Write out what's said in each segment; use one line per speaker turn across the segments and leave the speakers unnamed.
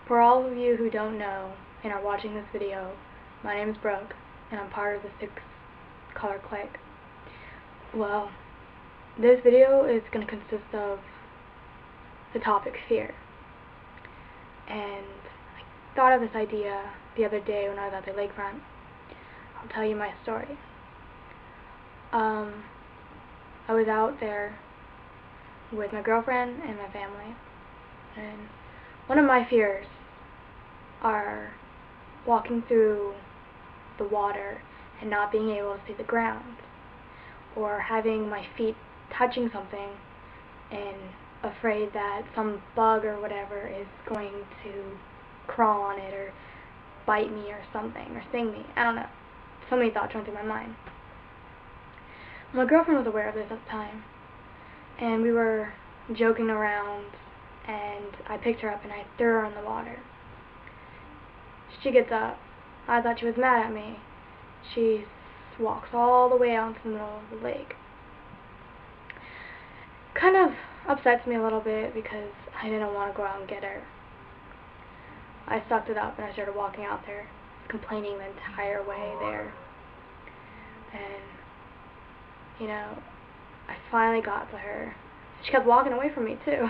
For all of you who don't know and are watching this video, my name is Brooke, and I'm part of the 6-color clique. Well, this video is going to consist of the topic fear. And I thought of this idea the other day when I was at the lakefront. I'll tell you my story. I was out there with my girlfriend and my family, and one of my fears are walking through the water and not being able to see the ground, or having my feet touching something and afraid that some bug or whatever is going to crawl on it or bite me or something or sting me. I don't know. So many thoughts went through my mind. My girlfriend was aware of this at the time, and we were joking around, and I picked her up and I threw her in the water. She gets up. I thought she was mad at me. She walks all the way out to the middle of the lake. Kind of upsets me a little bit because I didn't want to go out and get her. I sucked it up and I started walking out there, complaining the entire way there. And, you know, I finally got to her. She kept walking away from me too.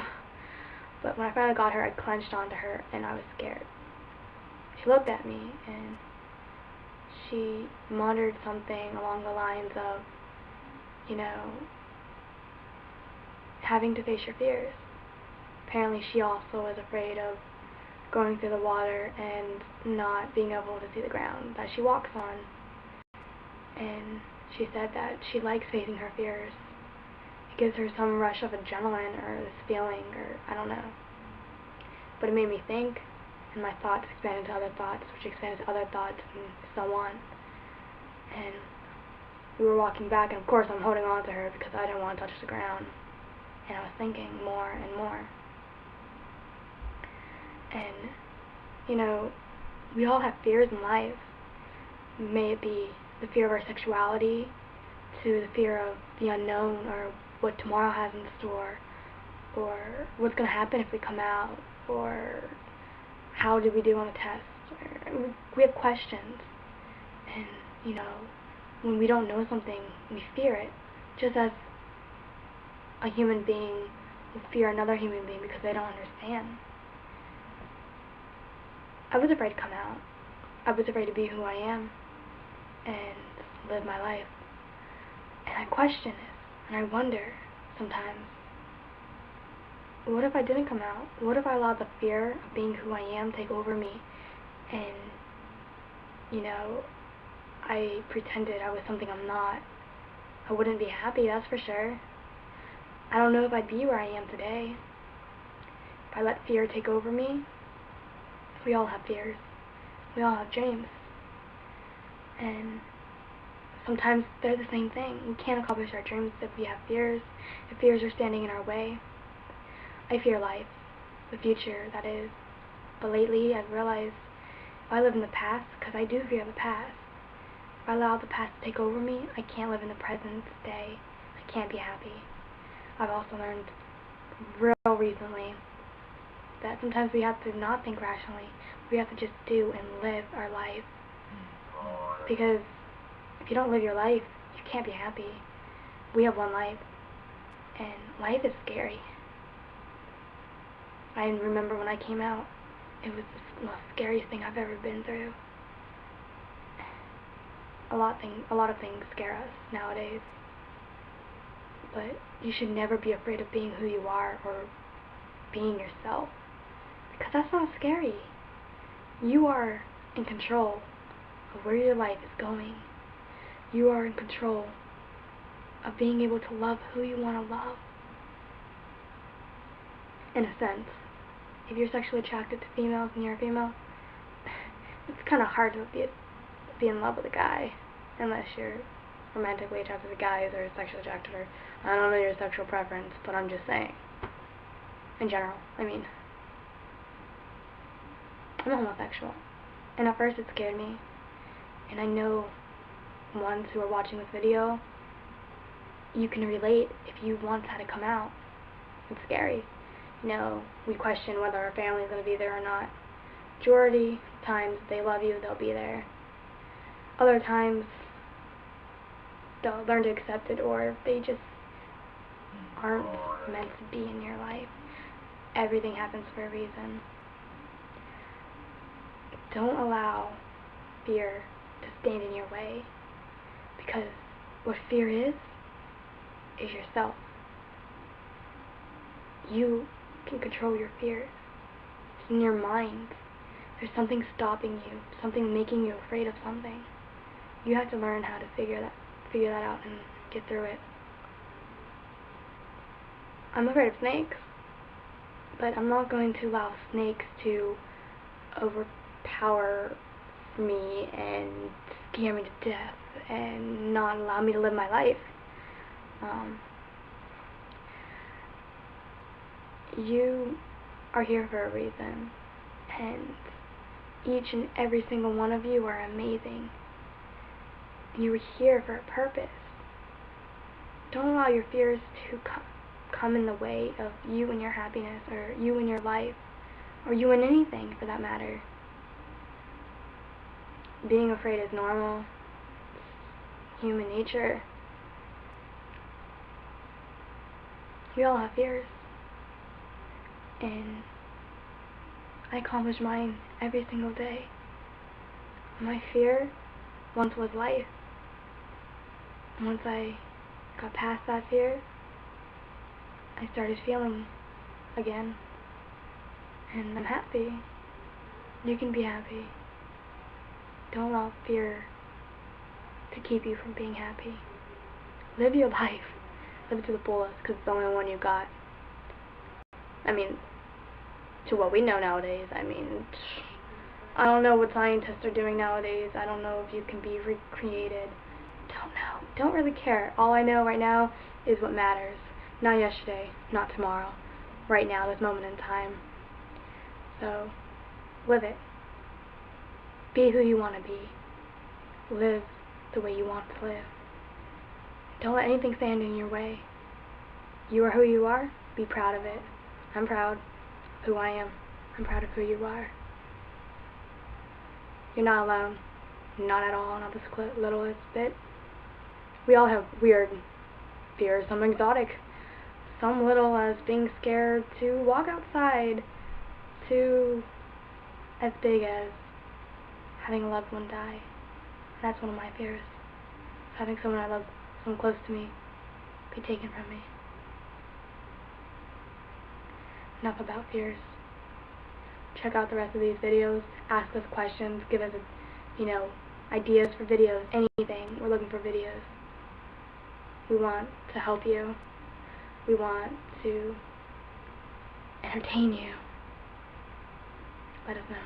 But when I finally got her, I clenched onto her and I was scared. She looked at me and she muttered something along the lines of, you know, having to face your fears. Apparently she also was afraid of going through the water and not being able to see the ground that she walks on. And she said that she likes facing her fears. It gives her some rush of adrenaline or this feeling, or I don't know. But it made me think, and my thoughts expanded to other thoughts, which expanded to other thoughts, and so on. And we were walking back, and of course I'm holding on to her because I didn't want to touch the ground. And I was thinking more and more. And, you know, we all have fears in life. May it be the fear of our sexuality, to the fear of the unknown, or what tomorrow has in store, or what's going to happen if we come out, or how did we do on a test. We have questions, and, you know, when we don't know something, we fear it, just as a human being will fear another human being because they don't understand. I was afraid to come out. I was afraid to be who I am and live my life. And I question it, and I wonder sometimes, what if I didn't come out? What if I allowed the fear of being who I am take over me, and, you know, I pretended I was something I'm not? I wouldn't be happy, that's for sure. I don't know if I'd be where I am today. If I let fear take over me. We all have fears. We all have dreams. And sometimes they're the same thing. We can't accomplish our dreams if we have fears, if fears are standing in our way. I fear life, the future, that is. But lately I've realized if I live in the past, because I do fear the past, if I allow the past to take over me, I can't live in the present day. I can't be happy. I've also learned real recently that sometimes we have to not think rationally. We have to just do and live our life. Because if you don't live your life, you can't be happy. We have one life, and life is scary. I remember when I came out, it was the most scariest thing I've ever been through. A lot of things scare us nowadays. But you should never be afraid of being who you are or being yourself, because that's not scary. You are in control of where your life is going. You are in control of being able to love who you want to love. In a sense, if you're sexually attracted to females and you're a female, it's kind of hard to be in love with a guy unless you're romantically attracted to guys or sexually attracted, or I don't know your sexual preference, but I'm just saying. In general, I mean, I'm a homosexual, and at first it scared me, and I know ones who are watching this video, you can relate if you once had to come out. It's scary. You know, we question whether our family is going to be there or not. Majority of times they love you, they'll be there. Other times they'll learn to accept it, or they just aren't meant to be in your life. Everything happens for a reason. Don't allow fear to stand in your way, because what fear is yourself. You can control your fears. It's in your mind. There's something stopping you, something making you afraid of something. You have to learn how to figure that out and get through it. I'm afraid of snakes, but I'm not going to allow snakes to overpower me and scare me to death and not allow me to live my life. You are here for a reason, and each and every single one of you are amazing. You were here for a purpose. Don't allow your fears to come in the way of you and your happiness, or you and your life, or you and anything for that matter. Being afraid is normal. It's human nature. We all have fears. And I accomplish mine every single day. My fear once was life. And once I got past that fear, I started feeling again. And I'm happy. You can be happy. Don't allow fear to keep you from being happy. Live your life. Live it to the fullest, because it's the only one you got. I mean, to what we know nowadays, I don't know what scientists are doing nowadays. I don't know if you can be recreated. Don't know. Don't really care. All I know right now is what matters. Not yesterday, not tomorrow. Right now, this moment in time. So, live it. Be who you want to be. Live the way you want to live. Don't let anything stand in your way. You are who you are. Be proud of it. I'm proud of who I am. I'm proud of who you are. You're not alone. Not at all. Not the littlest bit. We all have weird fears. Some exotic. Some little as being scared to walk outside. To as big as having a loved one die. That's one of my fears. Having someone I love, someone close to me, be taken from me. Enough about fears. Check out the rest of these videos. Ask us questions. Give us, ideas for videos. Anything. We're looking for videos. We want to help you. We want to entertain you. Let us know.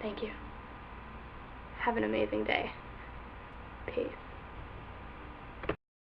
Thank you. Have an amazing day. Peace.